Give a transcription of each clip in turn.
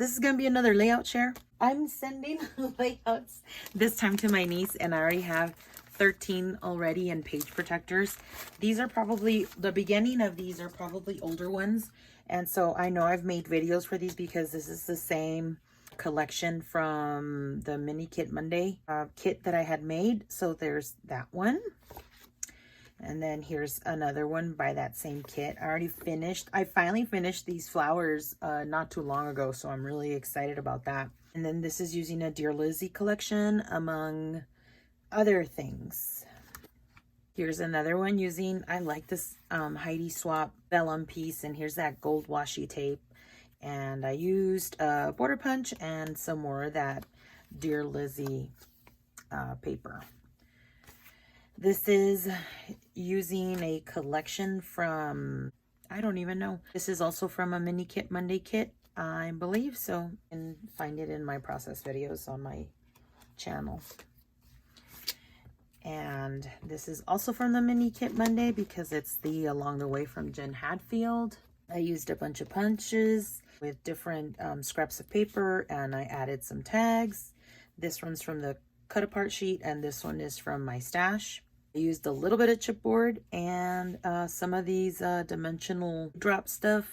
this is gonna be another layout share. I'm sending layouts this time to my niece, and I already have 13 already in page protectors. These are probably, the beginning of these are probably older ones. And so I know I've made videos for these because this is the same collection from the Mini Kit Monday kit that I had made. So there's that one. And then here's another one by that same kit. I finally finished these flowers not too long ago, so I'm really excited about that. And then this is using a Dear Lizzy collection, among other things. Here's another one using, I like this Heidi Swapp vellum piece, and here's that gold washi tape. And I used a border punch and some more of that Dear Lizzy paper. This is using a collection from, I don't even know. This is also from a Mini Kit Monday kit, I believe. So you can find it in my process videos on my channel. And this is also from the Mini Kit Monday because it's the Along the Way from Jen Hadfield. I used a bunch of punches with different scraps of paper, and I added some tags. This one's from the cut apart sheet, and this one is from my stash. I used a little bit of chipboard and some of these dimensional drop stuff,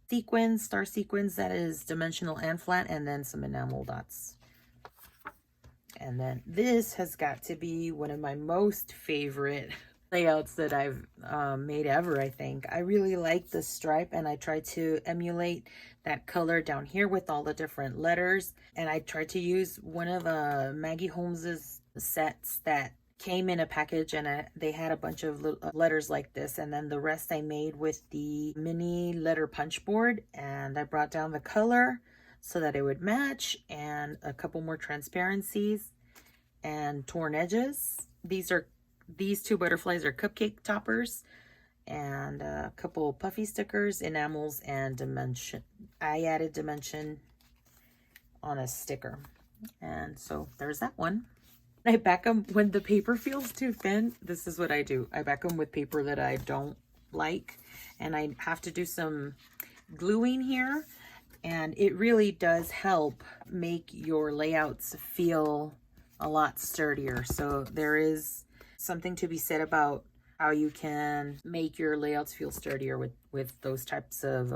sequins, star sequins that is dimensional and flat, and then some enamel dots. And then this has got to be one of my most favorite layouts that I've made ever, I think. I really like the stripe, and I tried to emulate that color down here with all the different letters. And I tried to use one of Maggie Holmes's sets that came in a package, and they had a bunch of letters like this, and then the rest I made with the mini letter punch board. And I brought down the color so that it would match, and a couple more transparencies and torn edges. These two butterflies are cupcake toppers, and a couple puffy stickers, enamels, and dimension. I added dimension on a sticker. And so there's that one. I back them when the paper feels too thin. This is what I do. I back them with paper that I don't like, and I have to do some gluing here, and it really does help make your layouts feel a lot sturdier. So there is something to be said about how you can make your layouts feel sturdier with those types of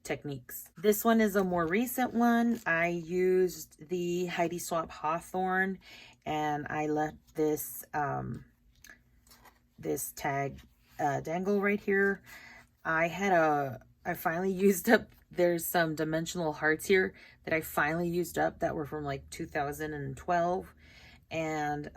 techniques. This one is a more recent one. I used the Heidi Swapp Hawthorne, and I let this this tag dangle right here. I finally used up, there's some dimensional hearts here that I finally used up that were from like 2012. And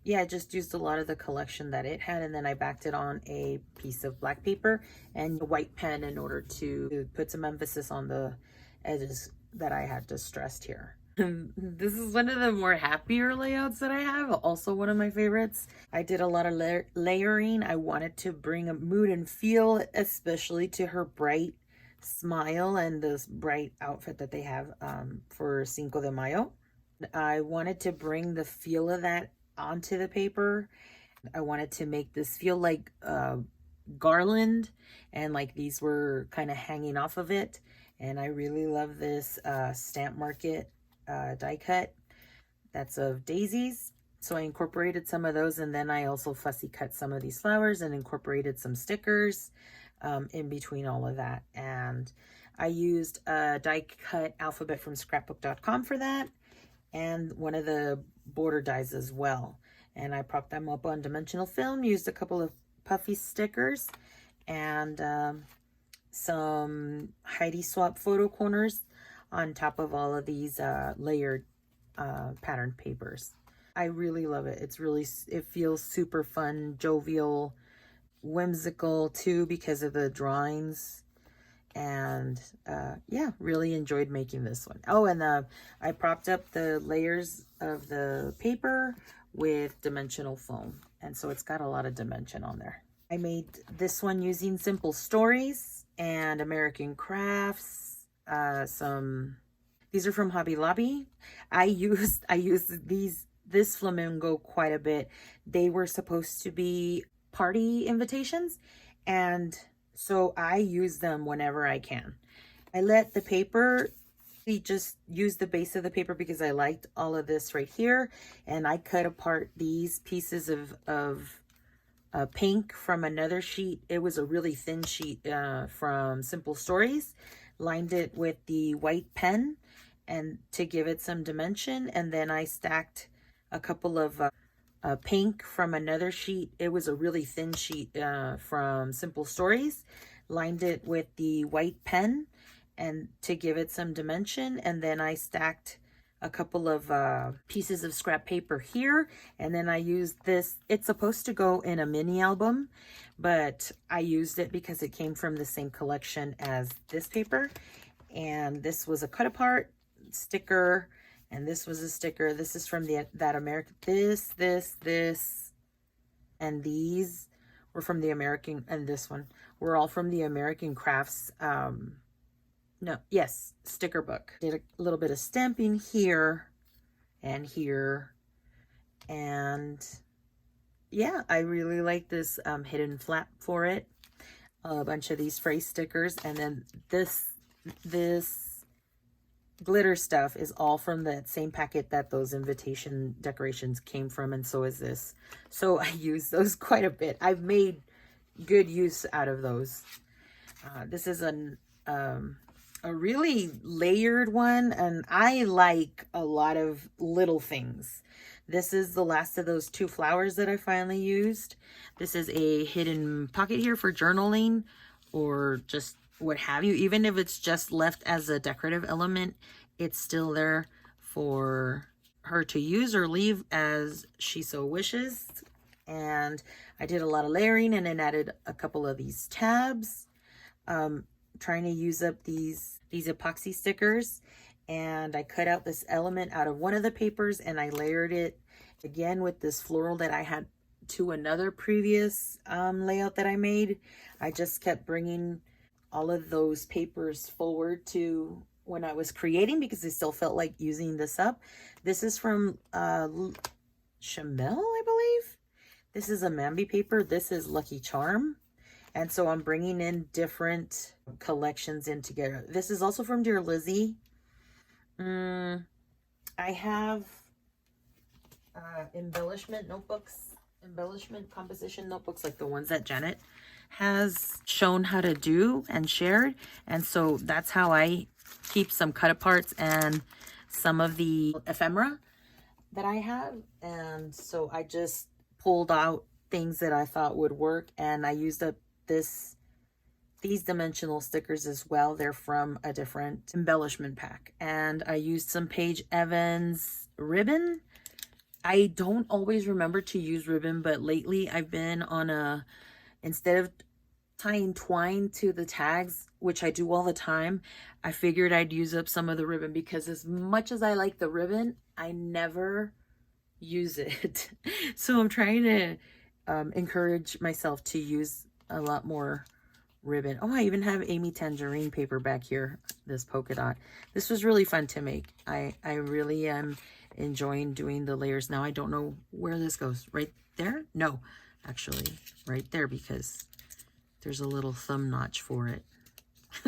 yeah, I just used a lot of the collection that it had, and then I backed it on a piece of black paper and a white pen in order to put some emphasis on the edges that I had distressed here. This is one of the more happier layouts that I have, also one of my favorites. I did a lot of layering. I wanted to bring a mood and feel, especially to her bright smile and this bright outfit that they have for Cinco de Mayo. I wanted to bring the feel of that onto the paper. I wanted to make this feel like a garland, and like these were kind of hanging off of it. And I really love this Stamp Market die cut that's of daisies. So I incorporated some of those, and then I also fussy cut some of these flowers and incorporated some stickers in between all of that. And I used a die cut alphabet from scrapbook.com for that, and one of the border dies as well. And I propped them up on dimensional film, used a couple of puffy stickers, and some Heidi Swapp photo corners on top of all of these layered patterned papers. I really love it. It feels super fun, jovial, whimsical too, because of the drawings. And yeah, really enjoyed making this one. Oh, and I propped up the layers of the paper with dimensional foam, and so it's got a lot of dimension on there. I made this one using Simple Stories and American Crafts. These are from Hobby Lobby. I used this flamingo quite a bit. They were supposed to be party invitations, and so I use them whenever I can. I let the paper We just used the base of the paper because I liked all of this right here. And I cut apart these pieces of pink from another sheet. It was a really thin sheet from Simple Stories. Lined it with the white pen and to give it some dimension. And then I stacked a couple of pink from another sheet. It was a really thin sheet from Simple Stories. Lined it with the white pen and to give it some dimension. And then I stacked a couple of pieces of scrap paper here, and then I used this. It's supposed to go in a mini album, but I used it because it came from the same collection as this paper. And this was a cut apart sticker, and this was a sticker. This is from that American, this, and these were from the American, and this one were all from the American Crafts sticker book. Did a little bit of stamping here and here. And yeah, I really like this hidden flap for it. A bunch of these phrase stickers. And then this glitter stuff is all from that same packet that those invitation decorations came from. And so is this. So I use those quite a bit. I've made good use out of those. This is a really layered one, and I like a lot of little things. This is the last of those 2 flowers that I finally used. This is a hidden pocket here for journaling or just what have you. Even if it's just left as a decorative element, it's still there for her to use or leave as she so wishes. And I did a lot of layering and then added a couple of these tabs. Trying to use up these epoxy stickers, and I cut out this element out of one of the papers and I layered it again with this floral that I had to another previous layout that I made. I just kept bringing all of those papers forward to when I was creating because I still felt like using this up. This is from Chamel, I believe. This is a Mambi paper. This is Lucky Charm. And so I'm bringing in different collections in together. This is also from Dear Lizzy. I have embellishment composition notebooks like the ones that Janet has shown how to do and shared. And so that's how I keep some cut aparts and some of the ephemera that I have. And so I just pulled out things that I thought would work, and I used up these dimensional stickers as well. They're from a different embellishment pack. And I used some Paige Evans ribbon. I don't always remember to use ribbon, but lately I've been on instead of tying twine to the tags, which I do all the time, I figured I'd use up some of the ribbon because as much as I like the ribbon, I never use it. So I'm trying to encourage myself to use a lot more ribbon. Oh, I even have Amy Tangerine paper back here, this polka dot. This was really fun to make. I really am enjoying doing the layers now. I don't know where this goes. Right there? No, actually right there because there's a little thumb notch for it.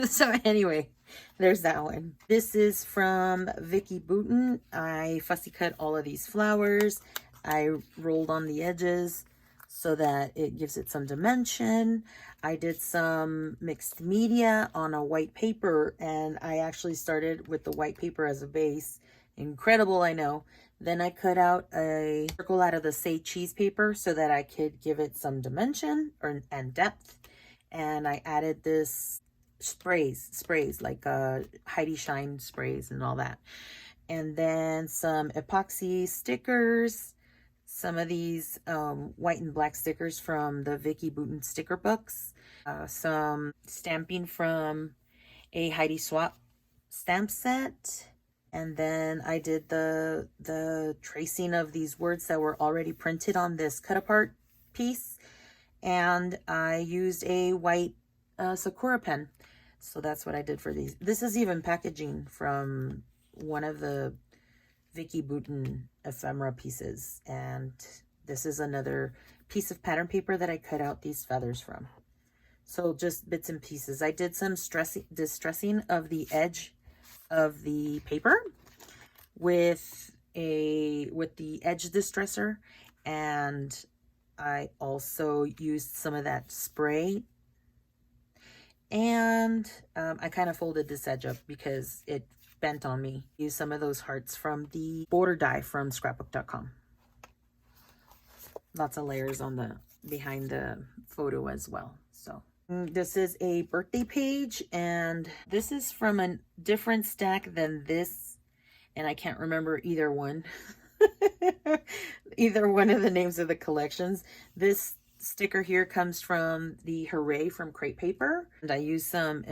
So anyway, there's that one. This is from Vicki Boutin. I fussy cut all of these flowers. I rolled on the edges so that it gives it some dimension. I did some mixed media on a white paper, and I actually started with the white paper as a base. Incredible, I know. Then I cut out a circle out of the Say Cheese paper so that I could give it some dimension and depth. And I added this sprays like Heidi Shine sprays and all that. And then some epoxy stickers. Some of these white and black stickers from the Vicki Boutin sticker books. Some stamping from a Heidi Swapp stamp set. And then I did the tracing of these words that were already printed on this cut apart piece. And I used a white Sakura pen. So that's what I did for these. This is even packaging from one of the Vicki Boutin ephemera pieces, and this is another piece of pattern paper that I cut out these feathers from. So just bits and pieces. I did some distressing of the edge of the paper with the edge distresser, and I also used some of that spray, and I kind of folded this edge up because it bent on me. Use some of those hearts from the border die from scrapbook.com. Lots of layers on the behind the photo as well. So this is a birthday page, and this is from a different stack than this, and I can't remember either one. Either one of the names of the collections. This sticker here comes from the Hooray from Crate Paper, and I used some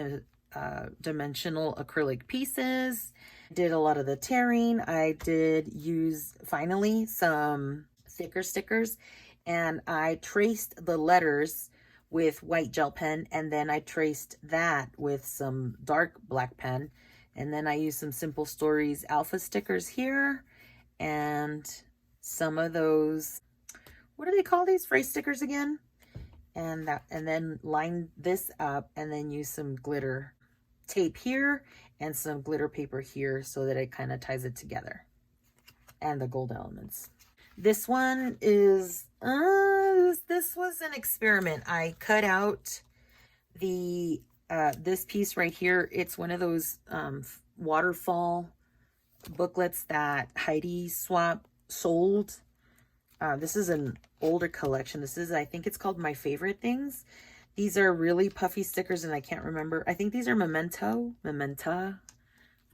dimensional acrylic pieces. Did a lot of the tearing. I did use finally some thicker stickers, and I traced the letters with white gel pen, and then I traced that with some dark black pen, and then I used some Simple Stories alpha stickers here, and some of those, what do they call these phrase stickers again? And then line this up, and then use some glitter tape here and some glitter paper here so that it kind of ties it together, and the gold elements. This one is this was an experiment. I cut out the this piece right here. It's one of those waterfall booklets that Heidi Swapp sold. This is an older collection. This is, I think it's called My Favorite Things. These are really puffy stickers, and I can't remember. I think these are Mementa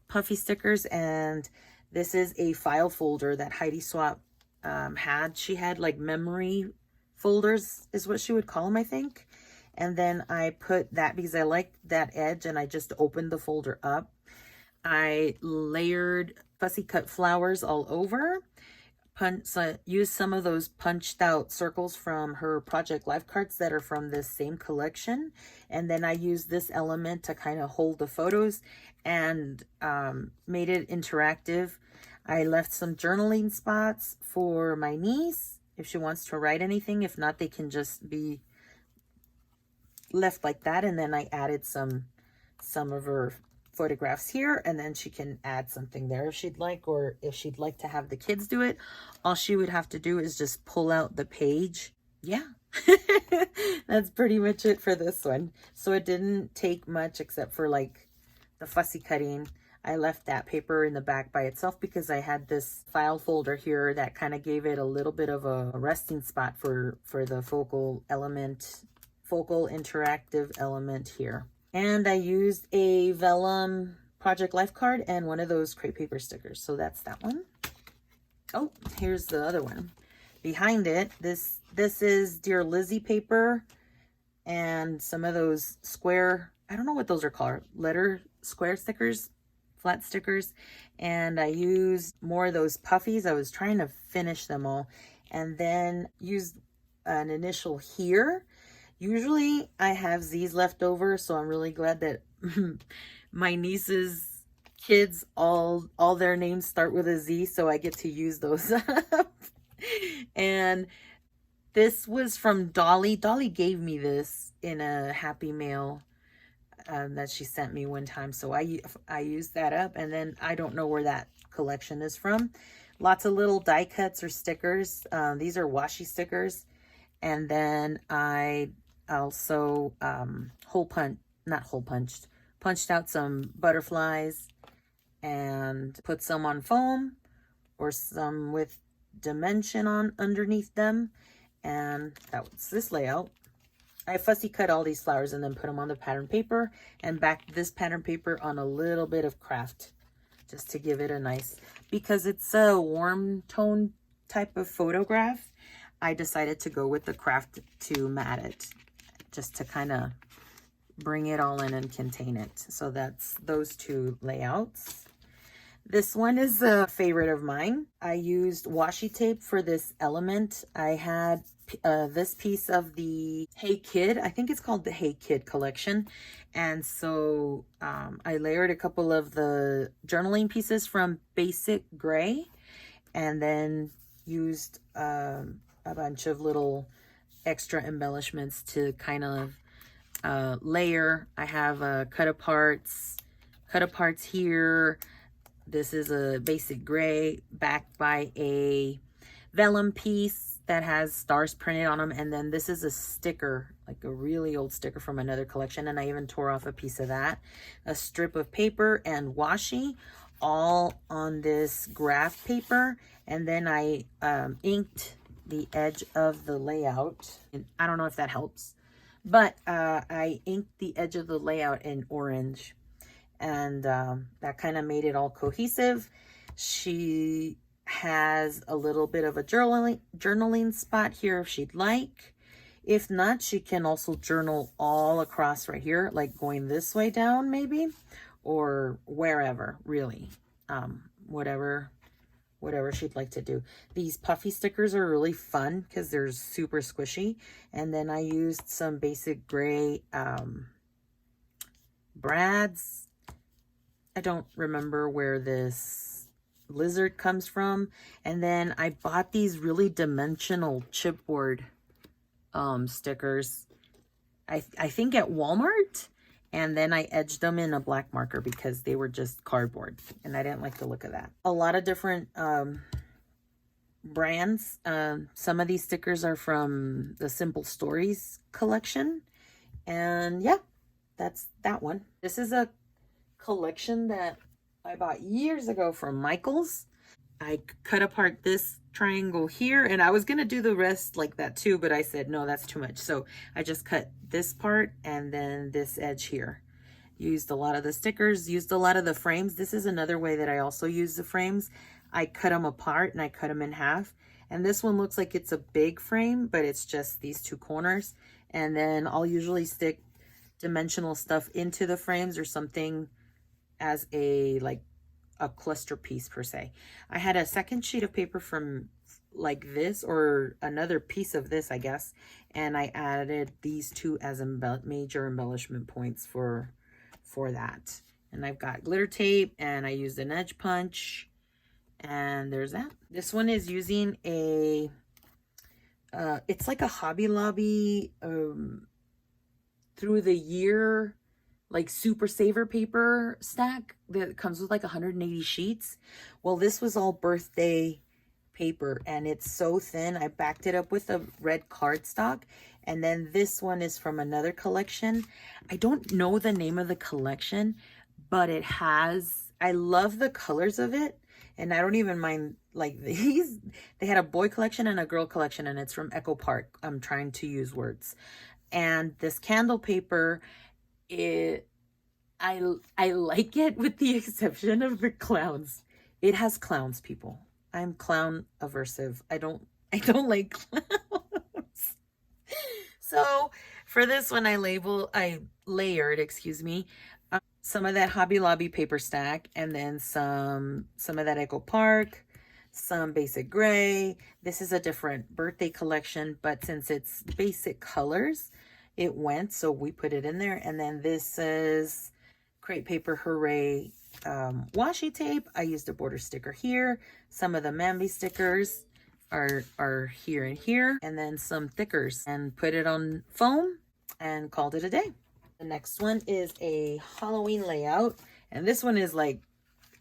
puffy stickers, and this is a file folder that Heidi Swapp had. She had like memory folders is what she would call them, I think. And then I put that because I liked that edge, and I just opened the folder up. I layered fussy cut flowers all over. Used some of those punched out circles from her Project Life cards that are from this same collection. And then I used this element to kind of hold the photos and made it interactive. I left some journaling spots for my niece if she wants to write anything. If not, they can just be left like that. And then I added some of her photographs here, and then she can add something there if she'd like, or if she'd like to have the kids do it, all she would have to do is just pull out the page. Yeah. That's pretty much it for this one. So it didn't take much except for like the fussy cutting. I left that paper in the back by itself because I had this file folder here that kind of gave it a little bit of a resting spot for the focal interactive element here. And I used a vellum Project Life card and one of those crepe paper stickers. So that's that one. Oh, here's the other one. Behind it, this is Dear Lizzie paper and some of those square, I don't know what those are called, square stickers, flat stickers. And I used more of those puffies. I was trying to finish them all, and then used an initial here. Usually I have Z's left over, so I'm really glad that my niece's kids, all their names start with a Z, so I get to use those up. And this was from Dolly. Dolly gave me this in a Happy Mail that she sent me one time, so I used that up. And then I don't know where that collection is from. Lots of little die cuts or stickers. These are washi stickers. And then I also punched out some butterflies and put some on foam or some with dimension on underneath them. And that was this layout. I fussy cut all these flowers and then put them on the pattern paper, and backed this pattern paper on a little bit of craft just to give it a nice, because it's a warm tone type of photograph, I decided to go with the craft to mat it, just to kind of bring it all in and contain it. So that's those two layouts. This one is a favorite of mine. I used washi tape for this element. I had this piece of the Hey Kid, I think it's called the Hey Kid collection. And so I layered a couple of the journaling pieces from Basic Gray, and then used a bunch of little extra embellishments to kind of layer. I have cut aparts, cut aparts here. This is a basic gray backed by a vellum piece that has stars printed on them. And then this is a sticker, like a really old sticker from another collection. And I even tore off a piece of that. A strip of paper and washi, all on this graph paper. And then I inked the edge of the layout. And I don't know if that helps, but I inked the edge of the layout in orange. And that kind of made it all cohesive. She has a little bit of a journaling spot here if she'd like. If not, she can also journal all across right here, like going this way down maybe, or wherever, really. Whatever she'd like to do. These puffy stickers are really fun because they're super squishy. And then I used some basic gray brads. I don't remember where this lizard comes from. And then I bought these really dimensional chipboard stickers, I think at Walmart. And then I edged them in a black marker because they were just cardboard and I didn't like the look of that. A lot of different brands. Some of these stickers are from the Simple Stories collection. And yeah, that's that one. This is a collection that I bought years ago from Michaels. I cut apart this triangle here, and I was gonna do the rest like that too, but I said no, that's too much. So I just cut this part and then this edge here. Used a lot of the stickers, used a lot of the frames. This is another way that I also use the frames. I cut them apart and I cut them in half. And this one looks like it's a big frame, but it's just these two corners. And then I'll usually stick dimensional stuff into the frames or something as a cluster piece per se. I had a second sheet of paper from like this, or another piece of this, I guess, and I added these two as major embellishment points for that. And I've got glitter tape, and I used an edge punch, and there's that. This one is using a it's like a Hobby Lobby through the year like super saver paper stack that comes with like 180 sheets. Well, this was all birthday paper and it's so thin. I backed it up with a red cardstock. And then this one is from another collection. I don't know the name of the collection, but it has, I love the colors of it. And I don't even mind like these. They had a boy collection and a girl collection, and it's from Echo Park. I'm trying to use words. And this candle paper, I like it with the exception of the clowns. It has clowns, people. I'm clown aversive. I don't like clowns. So for this one, I layered, excuse me, some of that Hobby Lobby paper stack, and then some of that Echo Park, some basic gray. This is a different birthday collection, but since it's basic colors, it went, so we put it in there. And then this is Crate Paper Hooray washi tape. I used a border sticker here. Some of the Mambi stickers are here and here, and then some thickers, and put it on foam and called it a day. The next one is a Halloween layout, and this one is like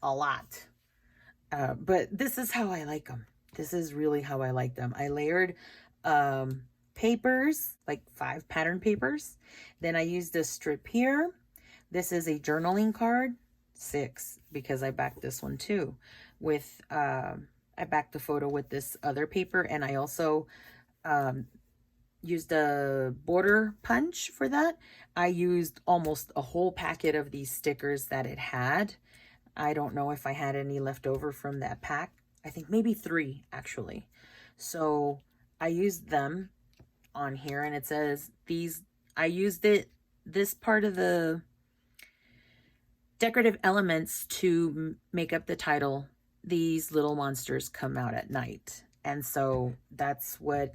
a lot, but this is how I like them. This is really how I like them. I layered papers, like 5 pattern papers. Then I used a strip here. This is a journaling card, 6, because I backed this one too with I backed the photo with this other paper, and I also used a border punch for that. I used almost a whole packet of these stickers that it had. I don't know if I had any left over from that pack. I think maybe 3 actually. So I used them on here, and it says these, I used this part of the decorative elements to make up the title, These Little Monsters Come Out at Night. And so that's what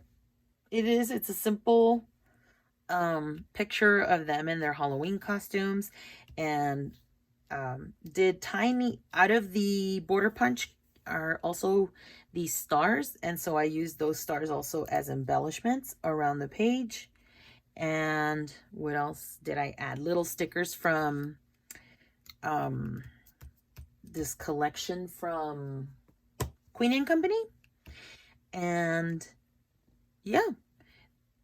it is. It's a simple picture of them in their Halloween costumes, and did tiny, out of the border punch are also these stars, and so I used those stars also as embellishments around the page. And what else did I add? Little stickers from this collection from Queen and Company. And yeah,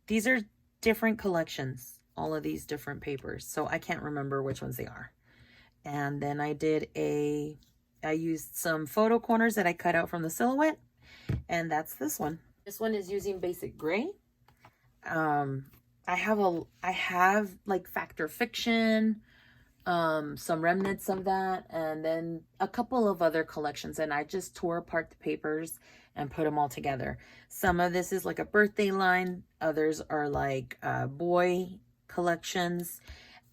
these are different collections, all of these different papers. So I can't remember which ones they are. And then I used some photo corners that I cut out from the silhouette. And that's this one. This one is using basic gray. I have like Fact or Fiction, some remnants of that, and then a couple of other collections, and I just tore apart the papers and put them all together. Some of this is like a birthday line, others are like boy collections.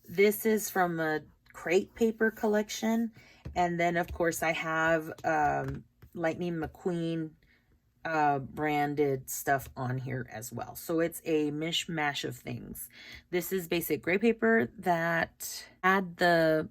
This is from a crate paper collection, and then of course I have Lightning McQueen branded stuff on here as well. So it's a mishmash of things. This is basic gray paper that had the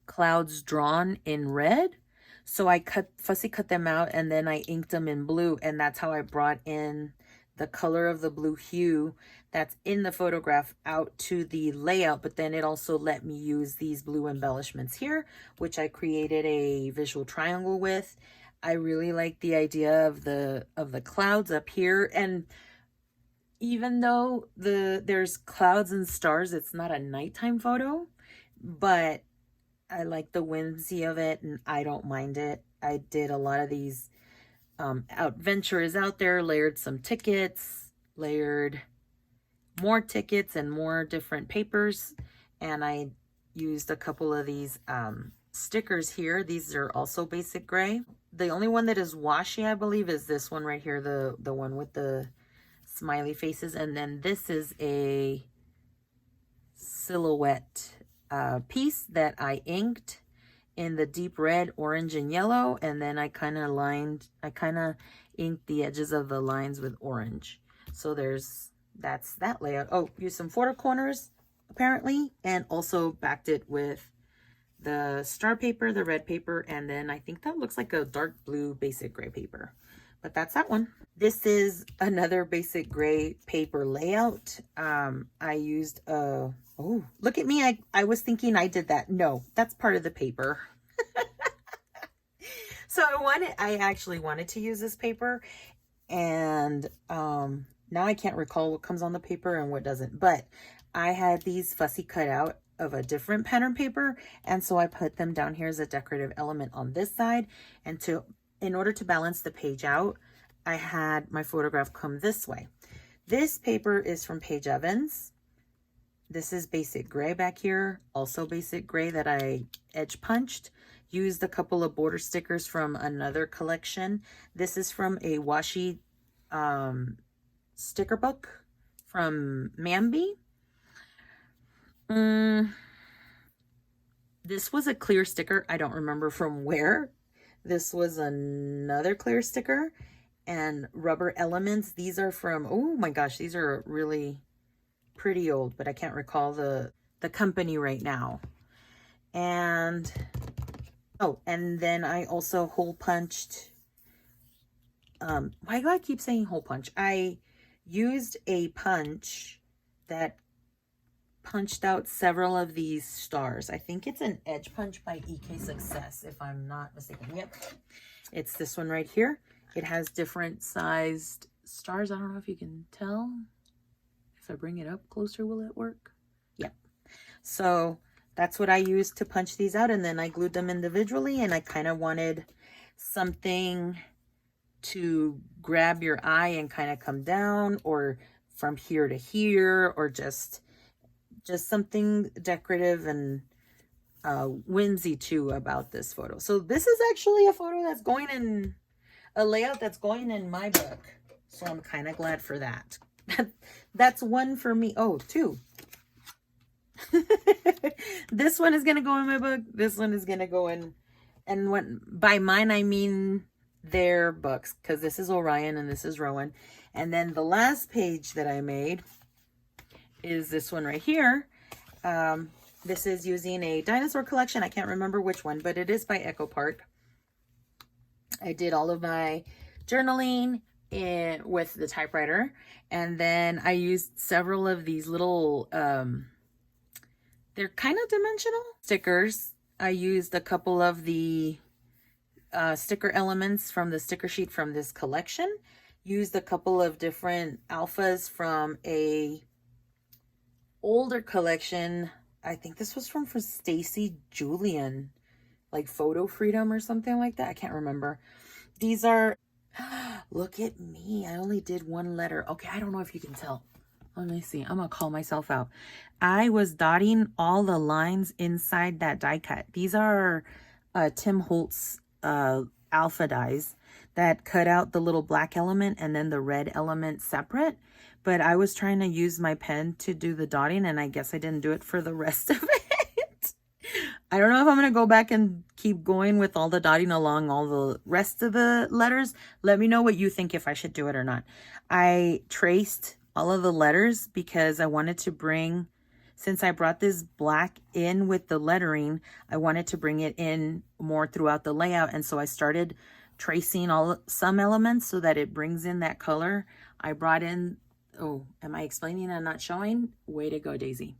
clouds drawn in red. So I fussy cut them out, and then I inked them in blue, and that's how I brought in the color of the blue hue that's in the photograph out to the layout. But then it also let me use these blue embellishments here, which I created a visual triangle with. I really like the idea of the clouds up here, and even though there's clouds and stars, it's not a nighttime photo, but I like the whimsy of it, and I don't mind it. I did a lot of these Adventure is out there, layered some tickets, layered more tickets and more different papers, and I used a couple of these stickers here. These are also basic gray. The only one that is washy, I believe, is this one right here, the one with the smiley faces. And then this is a silhouette piece that I inked in the deep red, orange, and yellow. And then I kind of inked the edges of the lines with orange. So that's that layout. Oh, used some photo corners apparently, and also backed it with the star paper, the red paper, and then I think that looks like a dark blue basic gray paper. But that's that one. This is another basic gray paper layout. I used oh, look at me. I was thinking I did that. No, that's part of the paper. So I actually wanted to use this paper, and now I can't recall what comes on the paper and what doesn't, but I had these fussy cut out of a different pattern paper, and so I put them down here as a decorative element on this side. And in order to balance the page out, I had my photograph come this way. This paper is from Paige Evans. This is basic gray back here, also basic gray that I edge punched. Used a couple of border stickers from another collection. This is from a washi sticker book from Mambi. This was a clear sticker. I don't remember from where. This was another clear sticker. And Rubber Elements. These are from, oh my gosh, these are really pretty old, but I can't recall the company right now. And oh, and then I also hole punched. Why do I keep saying hole punch? I used a punch that punched out several of these stars. I think it's an edge punch by EK Success, if I'm not mistaken. Yep, it's this one right here. It has different sized stars. I don't know if you can tell. If I bring it up closer, will it work? Yep. So that's what I used to punch these out, and then I glued them individually, and I kind of wanted something to grab your eye and kind of come down, or from here to here, or just something decorative and whimsy too about this photo. So this is actually a photo that's going in a layout that's going in my book, so I'm kind of glad for that. That's one for me. Oh, two. This one is gonna go in my book. This one is gonna go in, and when by mine I mean their books, because this is Orion and this is Rowan. And then the last page that I made is this one right here. This is using a dinosaur collection. I can't remember which one, but it is by Echo Park. I did all of my journaling with the typewriter, and then I used several of these little they're kind of dimensional stickers I used a couple of the sticker elements from the sticker sheet from this collection. Used a couple of different alphas from a older collection. I think this was from Stacy Julian, like Photo Freedom or something like that. I can't remember. These are, look at me. I only did one letter. Okay, I don't know if you can tell. Let me see. I'm going to call myself out. I was dotting all the lines inside that die cut. These are Tim Holtz alpha dies that cut out the little black element and then the red element separate. But I was trying to use my pen to do the dotting, and I guess I didn't do it for the rest of it. I don't know if I'm going to go back and keep going with all the dotting along all the rest of the letters. Let me know what you think, if I should do it or not. I traced all of the letters because I wanted to bring, since I brought this black in with the lettering, I wanted to bring it in more throughout the layout. And so I started tracing some elements so that it brings in that color. I brought in, oh, am I explaining and not showing? Way to go, Daisy.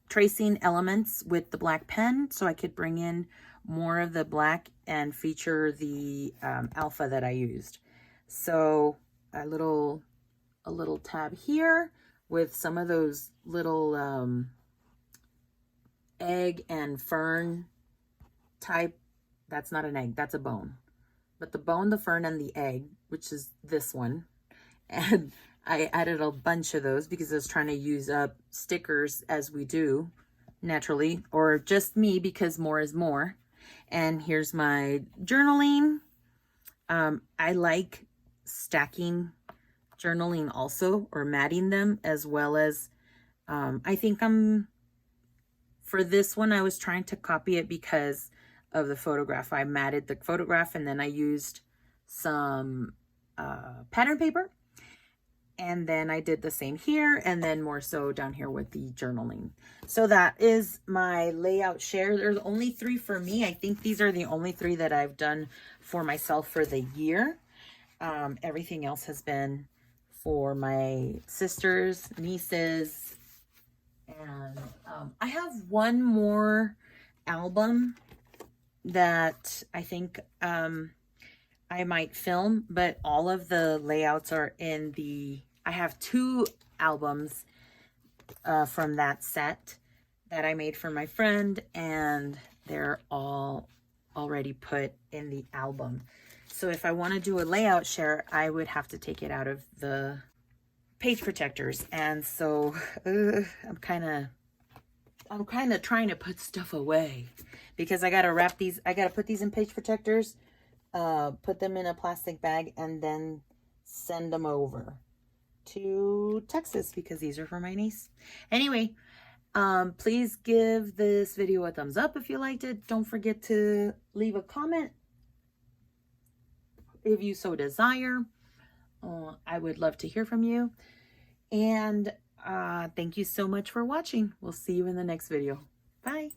Tracing elements with the black pen so I could bring in more of the black and feature the alpha that I used. So a little tab here with some of those little egg and fern type. That's not an egg, that's a bone. But the bone, the fern, and the egg, which is this one. And I added a bunch of those because I was trying to use up stickers as we do naturally, or just me because more is more. And here's my journaling. I like stacking journaling also, or matting them, as well as I think for this one I was trying to copy it because of the photograph. I matted the photograph and then I used some pattern paper, and then I did the same here, and then more so down here with the journaling. So that is my layout share. There's only 3 for me. I think these are the only 3 that I've done for myself for the year. Everything else has been for my sisters, nieces, and I have one more album that I think I might film, but all of the layouts are in the, I have 2 albums from that set that I made for my friend, and they're all already put in the album. So if I want to do a layout share, I would have to take it out of the page protectors. And so I'm kind of trying to put stuff away because I got to wrap these. I got to put these in page protectors, put them in a plastic bag, and then send them over to Texas because these are for my niece. Anyway, please give this video a thumbs up if you liked it. Don't forget to leave a comment if you so desire. I would love to hear from you. And thank you so much for watching. We'll see you in the next video. Bye.